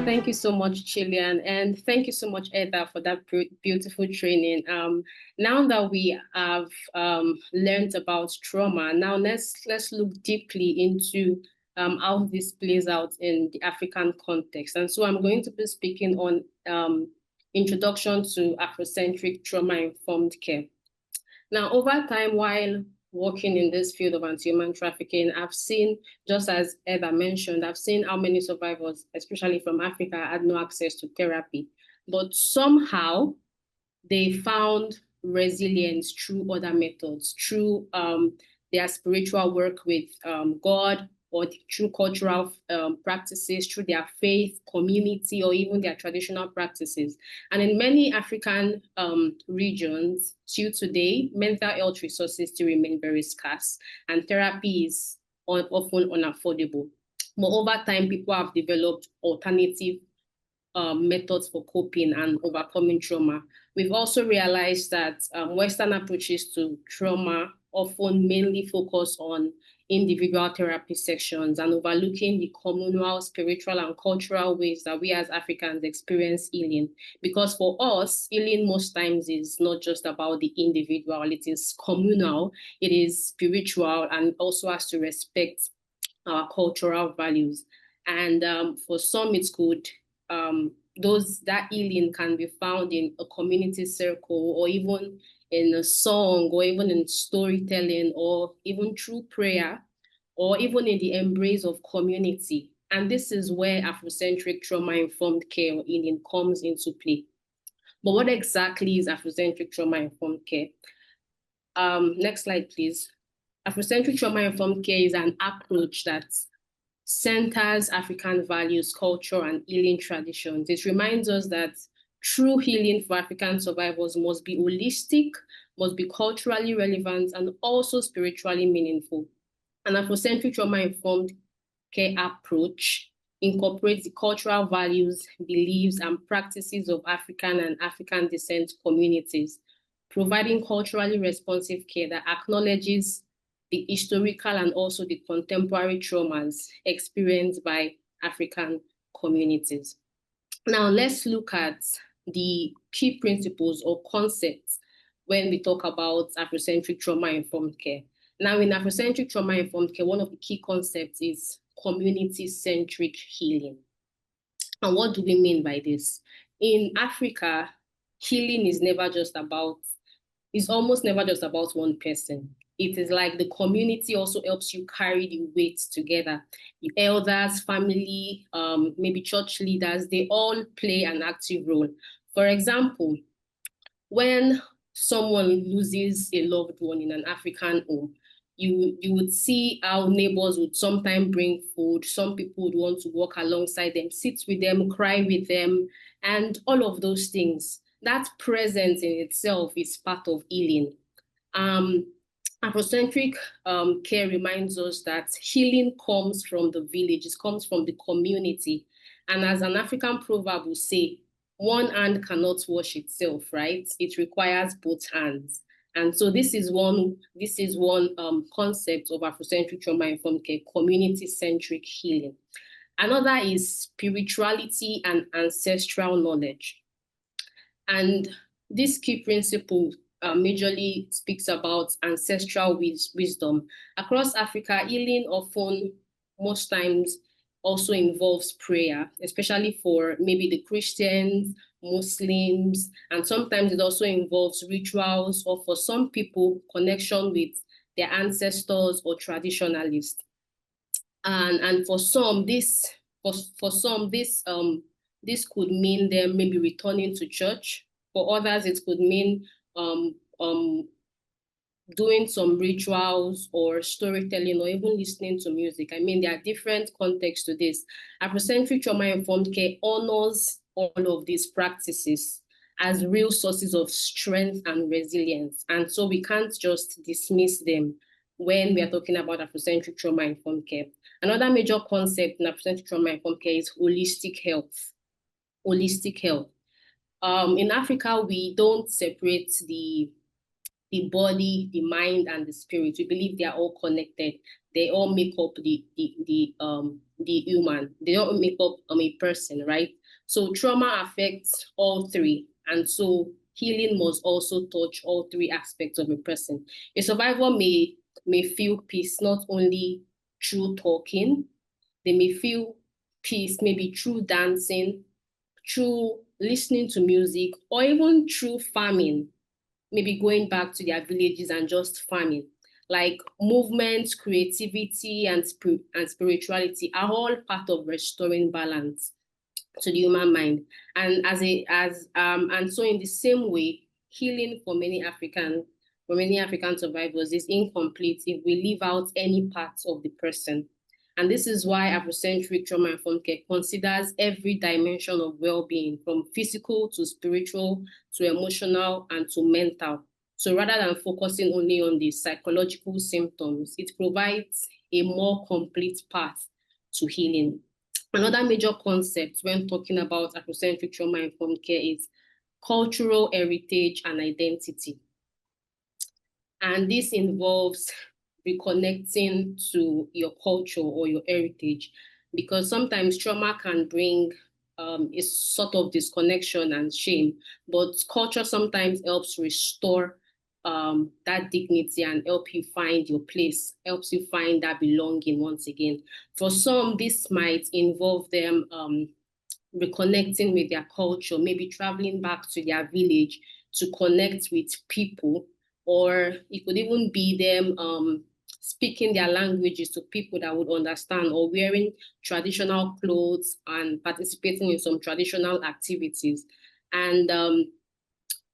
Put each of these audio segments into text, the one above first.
Thank you so much, Chilean, and thank you so much, Edda, for that beautiful training. Now that we have learned about trauma, now let's look deeply into how this plays out in the African context. And so I'm going to be speaking on introduction to Afrocentric trauma-informed care. Now, over time, while working in this field of anti-human trafficking, I've seen, just as Edda mentioned, I've seen how many survivors, especially from Africa, had no access to therapy. But somehow they found resilience through other methods, through their spiritual work with God, or through cultural practices, through their faith, community, or even their traditional practices. And in many African regions, till today, mental health resources still remain very scarce, and therapy is often unaffordable. But over time, people have developed alternative methods for coping and overcoming trauma. We've also realized that Western approaches to trauma often mainly focus on individual therapy sections and overlooking the communal, spiritual, and cultural ways that we as Africans experience healing. Because for us, healing most times is not just about the individual, it is communal, it is spiritual, and also has to respect our cultural values. And for some, it's good. That healing can be found in a community circle, or even in a song, or even in storytelling, or even through prayer, or even in the embrace of community. And this is where Afrocentric trauma-informed care or healing comes into play. But what exactly is Afrocentric trauma-informed care? Next slide, please. Afrocentric trauma-informed care is an approach that centers African values, culture, and healing traditions. It reminds us that true healing for African survivors must be holistic, must be culturally relevant, and also spiritually meaningful. An Afrocentric trauma-informed care approach incorporates the cultural values, beliefs, and practices of African and African descent communities, providing culturally responsive care that acknowledges the historical and also the contemporary traumas experienced by African communities. Now, let's look at the key principles or concepts when we talk about Afrocentric trauma-informed care. Now, in Afrocentric trauma-informed care, one of the key concepts is community-centric healing. And what do we mean by this? In Africa, healing is almost never just about one person. It is like the community also helps you carry the weight together. The elders, family, maybe church leaders, they all play an active role. For example, when someone loses a loved one in an African home, you would see how neighbors would sometimes bring food. Some people would want to walk alongside them, sit with them, cry with them, and all of those things. That presence in itself is part of healing. Afrocentric care reminds us that healing comes from the village, it comes from the community. And as an African proverb will say, one hand cannot wash itself, right? It requires both hands. And so this is one concept of Afrocentric trauma-informed care, community-centric healing. Another is spirituality and ancestral knowledge. And this key principle majorly speaks about ancestral wisdom. Across Africa, healing often, most times, also involves prayer, especially for maybe the Christians, Muslims, and sometimes it also involves rituals, or for some people, connection with their ancestors or traditionalists. And for some, this could mean them maybe returning to church. For others, it could mean doing some rituals or storytelling or even listening to music. I mean, there are different contexts to this. Afrocentric trauma-informed care honors all of these practices as real sources of strength and resilience. And so we can't just dismiss them when we are talking about Afrocentric trauma-informed care. Another major concept in Afrocentric trauma-informed care is holistic health. Holistic health. In Africa, we don't separate the body, the mind, and the spirit. We believe they are all connected. they all make up the human. They all make up a person, right? So trauma affects all three, and so healing must also touch all three aspects of a person. A survivor may feel peace not only through talking, they may feel peace maybe through dancing, through listening to music, or even through farming, maybe going back to their villages and just farming. Like movement, creativity, and spirituality are all part of restoring balance to the human mind. And and so in the same way, healing for many African survivors is incomplete if we leave out any parts of the person. And this is why Afrocentric Trauma Informed Care considers every dimension of well-being, from physical to spiritual to emotional and to mental. So rather than focusing only on the psychological symptoms, it provides a more complete path to healing. Another major concept when talking about Afrocentric Trauma Informed Care is cultural heritage and identity. And this involves reconnecting to your culture or your heritage, because sometimes trauma can bring a sort of disconnection and shame, but culture sometimes helps restore that dignity and help you find your place, helps you find that belonging once again. For some, this might involve them reconnecting with their culture, maybe traveling back to their village to connect with people, or it could even be them speaking their languages to people that would understand, or wearing traditional clothes and participating in some traditional activities. And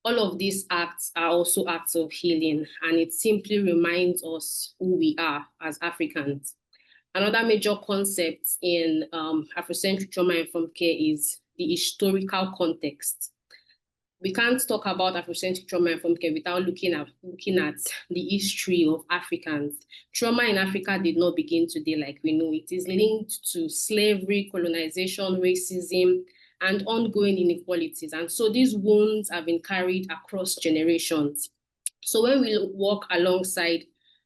all of these acts are also acts of healing, and it simply reminds us who we are as Africans. Another major concept in Afrocentric Trauma Informed Care is the historical context. We can't talk about Afrocentric Trauma Informed Care without looking at the history of Africans. Trauma in Africa did not begin today like we know. It is linked to slavery, colonization, racism, and ongoing inequalities. And so these wounds have been carried across generations. So when we walk alongside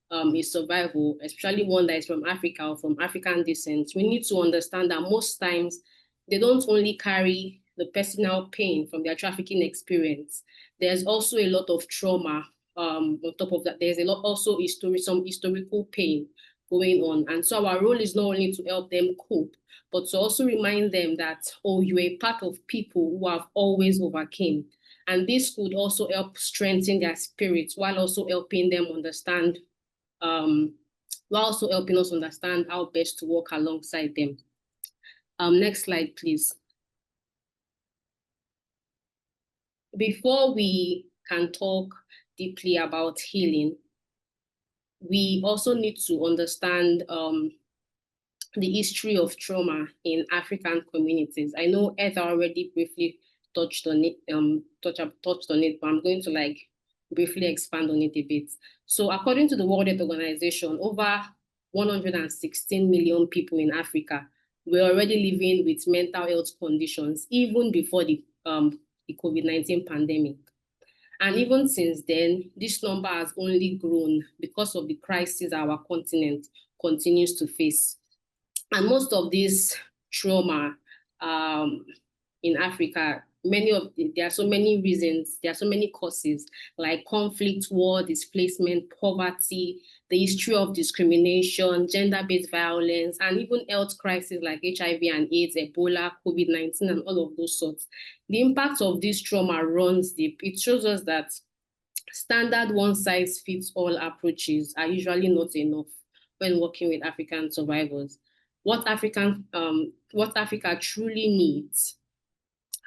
a survival, especially one that is from Africa or from African descent, we need to understand that most times they don't only carry the personal pain from their trafficking experience. There's also a lot of trauma. On top of that, there's a lot also some historical pain going on. And so our role is not only to help them cope, but to also remind them that, oh, you're a part of people who have always overcame. And this could also help strengthen their spirits while also helping them understand while also helping us understand how best to work alongside them. Next slide, please. Before we can talk deeply about healing, we also need to understand the history of trauma in African communities. I know Etta already briefly touched on it, but I'm going to briefly expand on it a bit. So according to the World Health Organization, over 116 million people in Africa were already living with mental health conditions even before the COVID-19 pandemic. And even since then, this number has only grown because of the crisis our continent continues to face. And most of this trauma in Africa, there are so many reasons, there are so many causes, like conflict, war, displacement, poverty, the history of discrimination, gender-based violence, and even health crises like HIV and AIDS, Ebola, COVID-19, and all of those sorts. The impact of this trauma runs deep. It shows us that standard one-size-fits-all approaches are usually not enough when working with African survivors. What Africa truly needs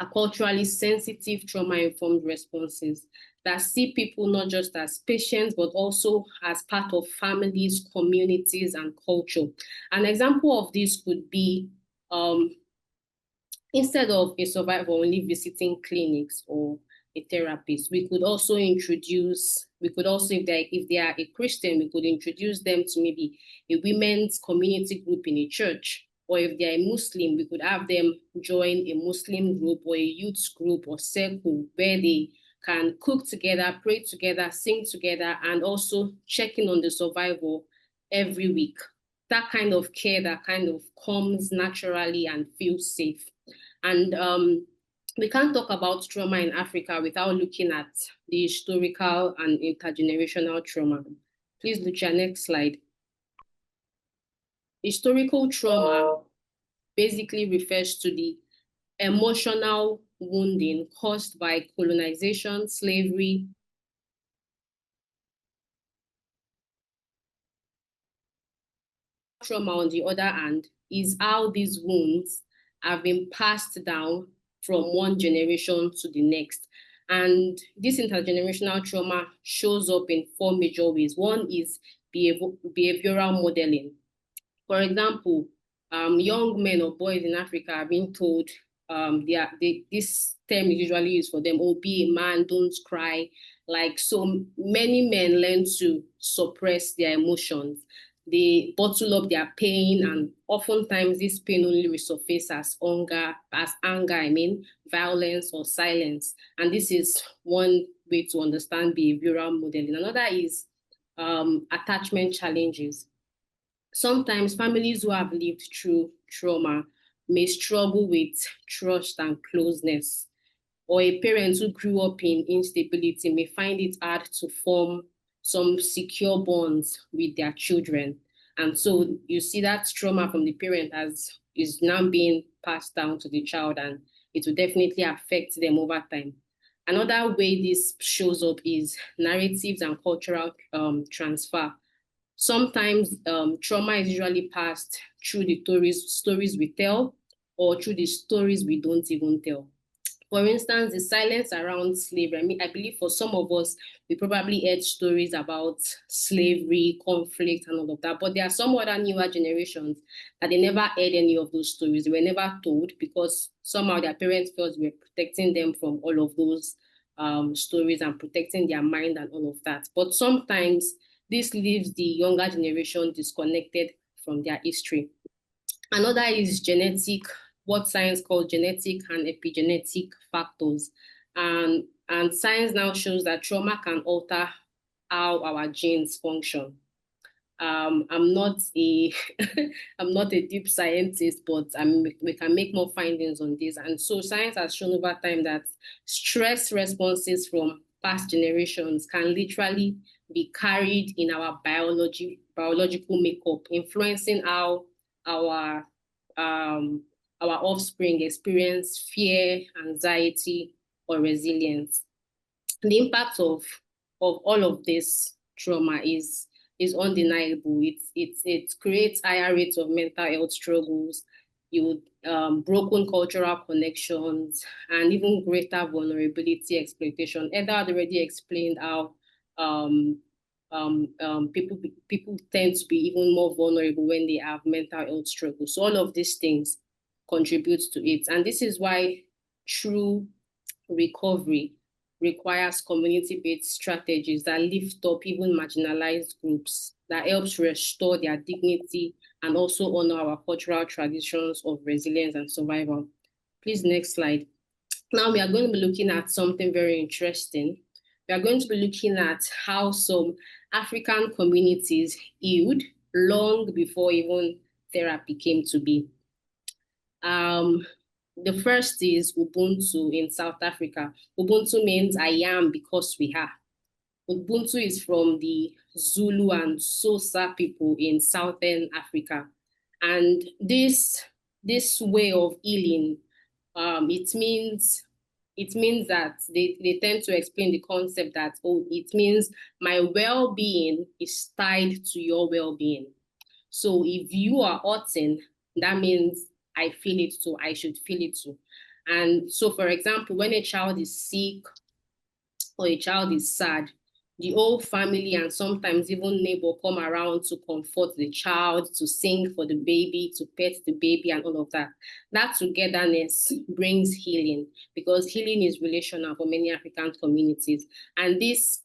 are culturally sensitive, trauma-informed responses that see people not just as patients, but also as part of families, communities, and culture. An example of this could be instead of a survivor only visiting clinics or a therapist, we could also, if they are a Christian, we could introduce them to maybe a women's community group in a church. Or if they're a Muslim, we could have them join a Muslim group or a youth group or circle where they can cook together, pray together, sing together, and also check in on the survivor every week. that kind of care that kind of comes naturally and feels safe. And we can't talk about trauma in Africa without looking at the historical and intergenerational trauma. Please look at next slide. Historical trauma basically refers to the emotional wounding caused by colonization, slavery. Trauma, on the other hand, is how these wounds have been passed down from one generation to the next. And this intergenerational trauma shows up in four major ways. One is behavioral modeling. For example, young men or boys in Africa are being told this term is usually used for them, oh, be a man, don't cry. Like, so many men learn to suppress their emotions. They bottle up their pain, and oftentimes this pain only resurfaces as anger, violence or silence. And this is one way to understand behavioral modeling. Another is attachment challenges. Sometimes families who have lived through trauma may struggle with trust and closeness, or a parent who grew up in instability may find it hard to form some secure bonds with their children. And so you see that trauma from the parent as is now being passed down to the child, and it will definitely affect them over time. Another way this shows up is narratives and cultural transfer. Sometimes trauma is usually passed through the stories we tell, or through the stories we don't even tell. For instance, the silence around slavery. I believe for some of us, we probably heard stories about slavery, conflict, and all of that. But there are some other newer generations that they never heard any of those stories. They were never told because somehow their parents felt we were protecting them from all of those stories and protecting their mind and all of that. But sometimes this leaves the younger generation disconnected from their history. Another is genetic, what science calls genetic and epigenetic factors. And science now shows that trauma can alter how our genes function. I'm not a I'm not a deep scientist, but we can make more findings on this. And so science has shown over time that stress responses from past generations can literally be carried in our biological makeup, influencing how our offspring experience fear, anxiety, or resilience. The impact of all of this trauma is undeniable. It creates higher rates of mental health struggles, broken cultural connections, and even greater vulnerability exploitation. Eda had already explained how people tend to be even more vulnerable when they have mental health struggles. So all of these things contribute to it, and this is why true recovery requires community-based strategies that lift up even marginalized groups, that helps restore their dignity and also honor our cultural traditions of resilience and survival. Please, next slide. Now we are going to be looking at something very interesting. We are going to be looking at how some African communities healed long before even therapy came to be. The first is Ubuntu in South Africa. Ubuntu means I am because we are. Ubuntu is from the Zulu and Xhosa people in Southern Africa. And this way of healing, it means that they tend to explain the concept that, oh, it means my well-being is tied to your well-being. So if you are hurting, that means I feel it too, I should feel it too. And so, for example, when a child is sick or a child is sad, the whole family and sometimes even neighbor come around to comfort the child, to sing for the baby, to pet the baby and all of that. That togetherness brings healing, because healing is relational for many African communities. And this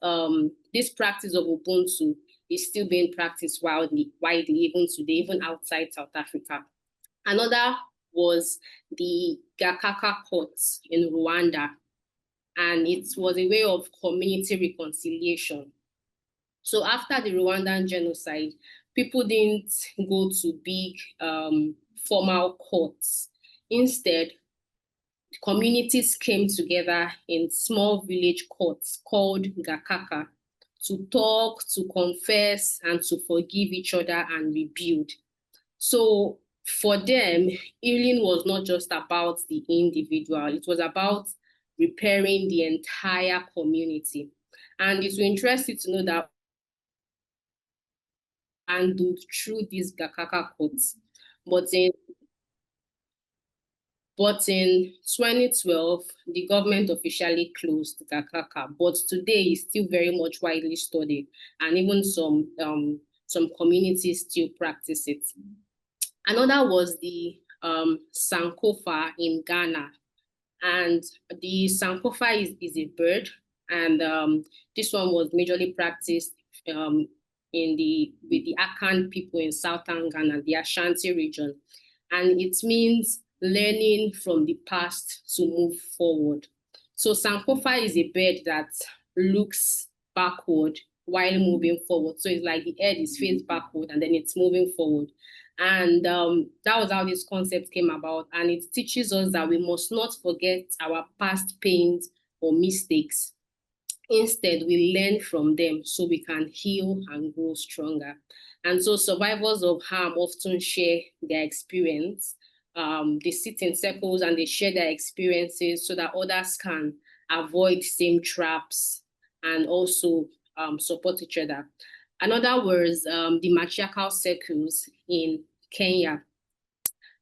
practice of Ubuntu is still being practiced widely even today, even outside South Africa. Another was the Gakaka courts in Rwanda, and it was a way of community reconciliation. So after the Rwandan genocide, people didn't go to big formal courts. Instead, communities came together in small village courts called Gakaka to talk, to confess, and to forgive each other and rebuild. So for them, healing was not just about the individual, it was about repairing the entire community. And it will interest you to know that handled through these Gakaka courts. But in 2012, the government officially closed Gakaka, but today it's still very much widely studied, and even some communities still practice it. Another was the Sankofa in Ghana, and the Sankofa is a bird, and this one was majorly practiced with the Akan people in southern Ghana, the Ashanti region, and it means learning from the past to move forward. So Sankofa is a bird that looks backward while moving forward. So it's like the head is faced backward and then it's moving forward. And that was how this concept came about. And it teaches us that we must not forget our past pains or mistakes. Instead, we learn from them so we can heal and grow stronger. And so survivors of harm often share their experience. They sit in circles and they share their experiences so that others can avoid same traps and also support each other. In other words, the matriarchal circles in Kenya,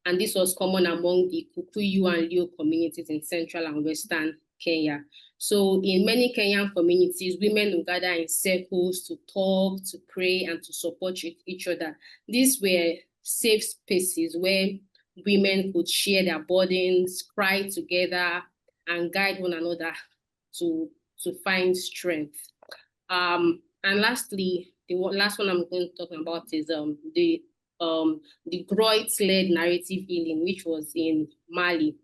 and this was common among the Kikuyu and Luo communities in central and western Kenya. So in many Kenyan communities, women will gather in circles to talk, to pray, and to support each other. These were safe spaces where women could share their burdens, cry together, and guide one another to find strength. And lastly, the last one I'm going to talk about is the Groit-led narrative healing, which was in Mali,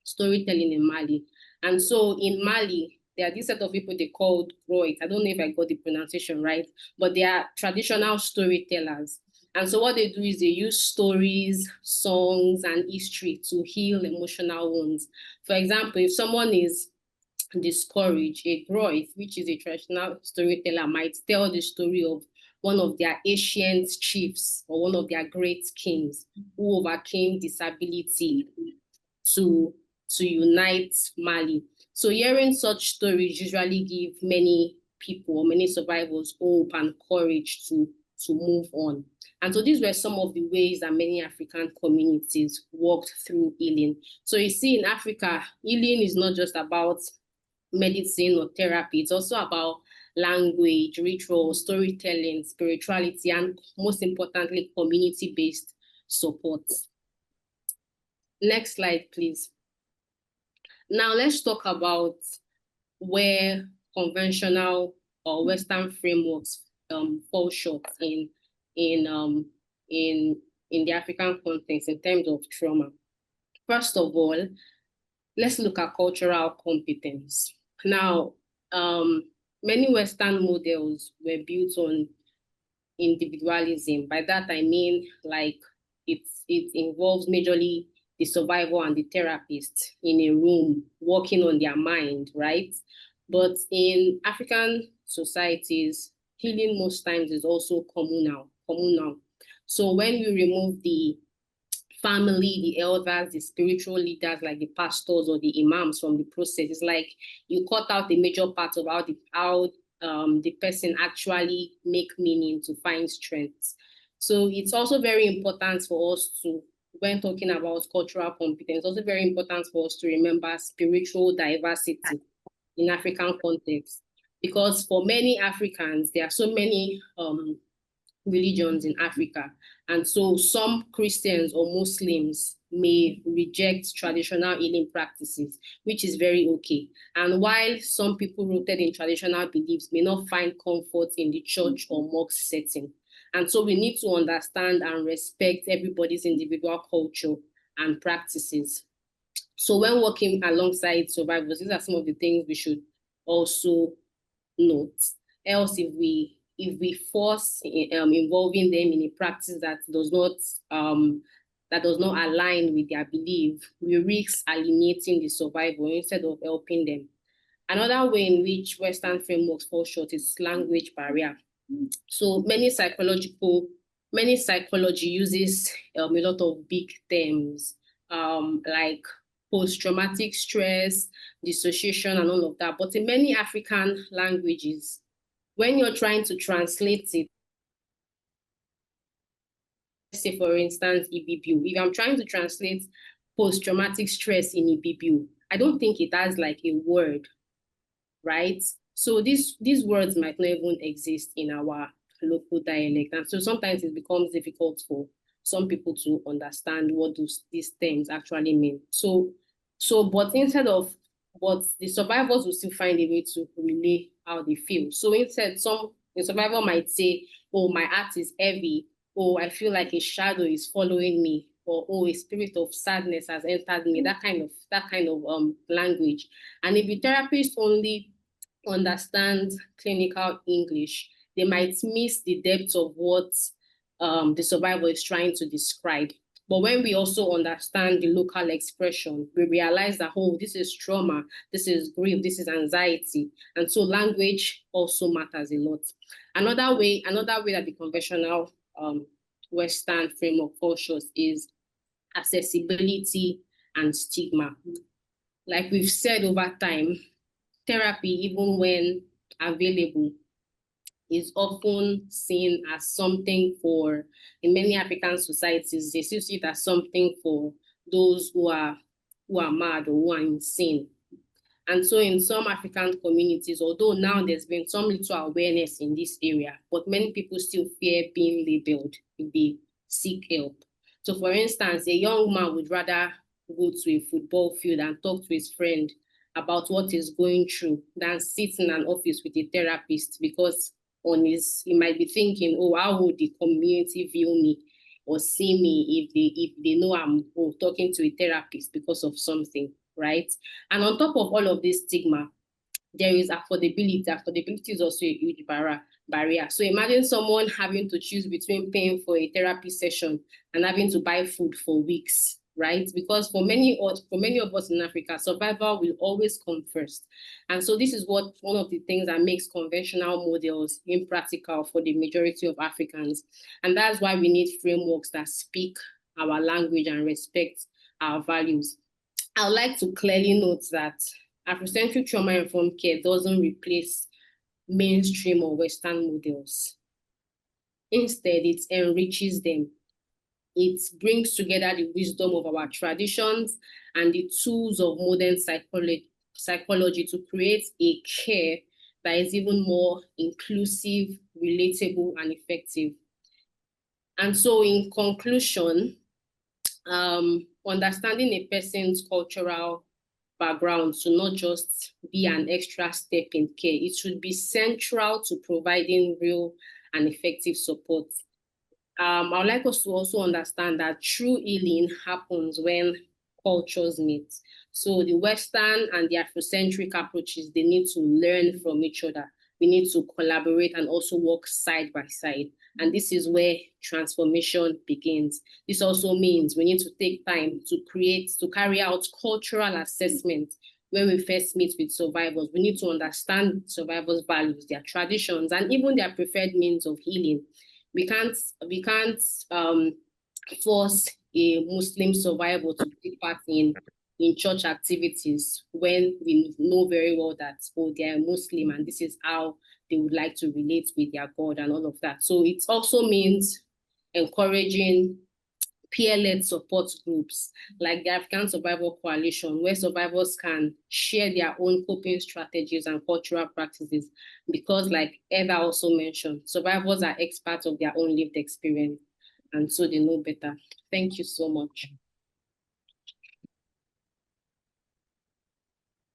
storytelling in Mali. And so in Mali, there are this set of people they called Groit. I don't know if I got the pronunciation right, but they are traditional storytellers. And so what they do is they use stories, songs, and history to heal emotional wounds. For example, if someone is discouraged, a Groit, which is a traditional storyteller, might tell the story of one of their ancient chiefs or one of their great kings who overcame disability to unite Mali. So hearing such stories usually give many people, many survivors, hope and courage to move on. And so these were some of the ways that many African communities worked through healing. So you see, in Africa, healing is not just about medicine or therapy. It's also about language, ritual, storytelling, spirituality, and most importantly, community-based support. Next slide, please. Now let's talk about where conventional or Western frameworks fall short in the African context in terms of trauma. First of all, let's look at cultural competence. Now, many Western models were built on individualism. By that, I mean, like, it involves majorly the survivor and the therapist in a room working on their mind, right? But in African societies, healing most times is also communal. So when we remove the family, the elders, the spiritual leaders like the pastors or the imams from the process, it's like you cut out a major part of how the person actually make meaning to find strength. So it's also very important for us to, when talking about cultural competence, also very important for us to remember spiritual diversity in African context. Because for many Africans, there are so many religions in Africa. And so some Christians or Muslims may reject traditional healing practices, which is very okay. And while some people rooted in traditional beliefs may not find comfort in the church or mosque setting. And so we need to understand and respect everybody's individual culture and practices. So when working alongside survivors, these are some of the things we should also note. Else, if we if we force involving them in a practice that does not align with their belief, we risk alienating the survivor instead of helping them. Another way in which Western frameworks fall short is language barrier. So many psychology uses a lot of big terms like post-traumatic stress, dissociation, and all of that. But in many African languages, when you're trying to translate it, say for instance, EBBU, if I'm trying to translate post-traumatic stress in EBBU, I don't think it has like a word, right? So these words might not even exist in our local dialect. And so sometimes it becomes difficult for some people to understand what these things actually mean. But the survivors will still find a way to relay how they feel. So instead, the survivor might say, oh, my heart is heavy. Oh, I feel like a shadow is following me. Or, oh, a spirit of sadness has entered me. That kind of language. And if the therapist only understands clinical English, they might miss the depth of what the survivor is trying to describe. But when we also understand the local expression, we realize that, oh, this is trauma, this is grief, this is anxiety. And so language also matters a lot. Another way that the conventional Western framework falls short is accessibility and stigma. Like we've said over time, therapy, even when available, is often seen as something for, in many African societies, they still see it as something for those who are mad or who are insane. And so in some African communities, although now there's been some little awareness in this area, but many people still fear being labeled if they seek help. So for instance, a young man would rather go to a football field and talk to his friend about what he's going through than sit in an office with a therapist, because he might be thinking, oh, how would the community view me or see me if they know I'm talking to a therapist because of something, right? And on top of all of this stigma, there is affordability. Affordability is also a huge barrier. So imagine someone having to choose between paying for a therapy session and having to buy food for weeks, right? Because for many of us in Africa, survival will always come first. And so this is one of the things that makes conventional models impractical for the majority of Africans. And that's why we need frameworks that speak our language and respect our values. I would like to clearly note that Afrocentric trauma-informed care doesn't replace mainstream or Western models. Instead, it enriches them. It brings together the wisdom of our traditions and the tools of modern psychology to create a care that is even more inclusive, relatable, and effective. And so in conclusion, understanding a person's cultural background to not just be an extra step in care. It should be central to providing real and effective support. I would like us to also understand that true healing happens when cultures meet. So the Western and the Afrocentric approaches, they need to learn from each other. We need to collaborate and also work side by side. And this is where transformation begins. This also means we need to take time to carry out cultural assessment when we first meet with survivors. We need to understand survivors' values, their traditions, and even their preferred means of healing. We can't force a Muslim survivor to take part in church activities when we know very well that, oh, they're Muslim and this is how they would like to relate with their God and all of that. So it also means encouraging peer-led support groups like the African Survival Coalition, where survivors can share their own coping strategies and cultural practices, because like Eva also mentioned, survivors are experts of their own lived experience, and so they know better. Thank you so much.